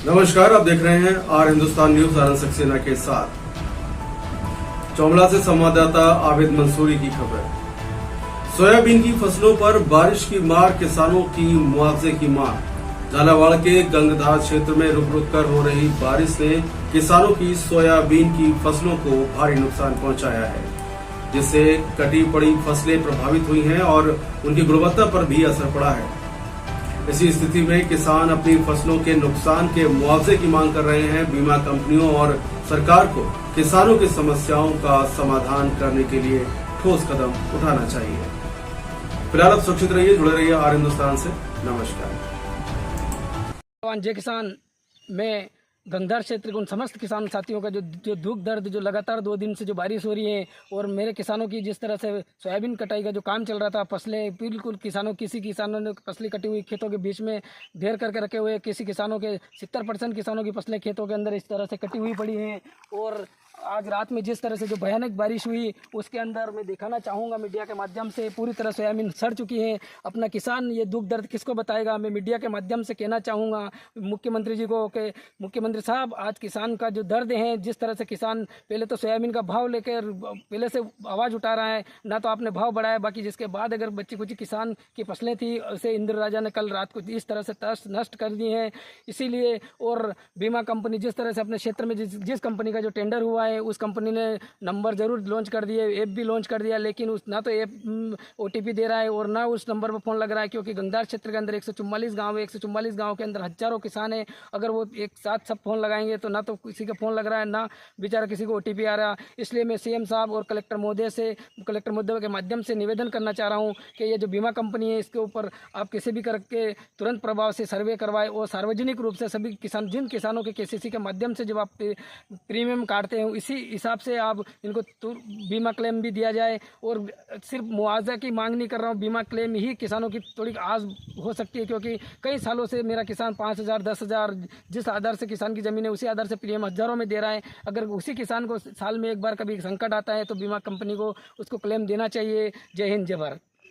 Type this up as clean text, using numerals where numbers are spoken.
नमस्कार, आप देख रहे हैं आर हिंदुस्तान न्यूज आनंद सक्सेना के साथ। चौमला से संवाददाता आबिद मंसूरी की खबर। सोयाबीन की फसलों पर बारिश की मार, किसानों की मुआवजे की मांग। झालावाड़ के गंगधार क्षेत्र में रुक रुक कर हो रही बारिश ने किसानों की सोयाबीन की फसलों को भारी नुकसान पहुंचाया है, जिससे कटी पड़ी फसलें प्रभावित हुई हैं और उनकी गुणवत्ता पर भी असर पड़ा है। इसी स्थिति में किसान अपनी फसलों के नुकसान के मुआवजे की मांग कर रहे हैं। बीमा कंपनियों और सरकार को किसानों की समस्याओं का समाधान करने के लिए ठोस कदम उठाना चाहिए। फिलहाल आप सुरक्षित रहिए, जुड़े रहिए आर हिंदुस्तान से। नमस्कार। जय किसान में गंगधार क्षेत्र के उन समस्त किसान साथियों का जो दुख दर्द, जो लगातार 2 दिन से जो बारिश हो रही है और मेरे किसानों की जिस तरह से सोयाबीन कटाई का जो काम चल रहा था, फसलें बिल्कुल किसी किसानों ने फसलें कटी हुई खेतों के बीच में ढेर करके रखे हुए, किसी किसानों के 70% किसानों की फसलें खेतों के अंदर इस तरह से कटी हुई पड़ी हैं। और आज रात में जिस तरह से जो भयानक बारिश हुई उसके अंदर मैं दिखाना चाहूँगा मीडिया के माध्यम से, पूरी तरह सोयाबीन सड़ चुकी है। अपना किसान ये दुख दर्द किसको बताएगा? मैं मीडिया के माध्यम से कहना चाहूँगा मुख्यमंत्री जी को कि मुख्यमंत्री साहब, आज किसान का जो दर्द है, जिस तरह से किसान पहले तो सोयाबीन का भाव लेकर पहले से आवाज़ उठा रहा है, ना तो आपने भाव बढ़ाया, बाकी जिसके बाद अगर बच्ची कुछ किसान की फसलें थी उसे इंदिरा राजा ने कल रात को इस तरह से नष्ट कर दी हैं। इसीलिए और बीमा कंपनी जिस तरह से अपने क्षेत्र में जिस कंपनी का जो टेंडर हुआ है उस कंपनी ने नंबर जरूर लॉन्च कर दिए, ऐप भी लॉन्च कर दिया, लेकिन उस ना तो ऐप ओटीपी दे रहा है और ना उस नंबर पर फ़ोन लग रहा है, क्योंकि गंगधार क्षेत्र के अंदर 144 गांव है। 144 गांव के अंदर हजारों किसान हैं। अगर वो एक साथ सब फ़ोन लगाएंगे तो ना तो किसी का फ़ोन लग रहा है, ना बेचारा किसी को ओटीपी आ रहा। इसलिए मैं सीएम साहब और कलेक्टर महोदय के माध्यम से निवेदन करना चाह रहा हूँ कि ये जो बीमा कंपनी है इसके ऊपर आप किसी भी करके तुरंत प्रभाव से सर्वे करवाए और सार्वजनिक रूप से सभी किसान, जिन किसानों के केसीसी के माध्यम से जब आप प्रीमियम काटते हैं, इसी हिसाब से आप इनको बीमा क्लेम भी दिया जाए। और सिर्फ मुआवजा की मांग नहीं कर रहा हूँ, बीमा क्लेम ही किसानों की थोड़ी आस हो सकती है, क्योंकि कई सालों से मेरा किसान 5,000 10,000 जिस आधार से किसान की ज़मीन है उसी आधार से प्रीमियम हज़ारों में दे रहा है। अगर उसी किसान को साल में एक बार कभी संकट आता है तो बीमा कंपनी को उसको क्लेम देना चाहिए। जय हिंद, जय भारत।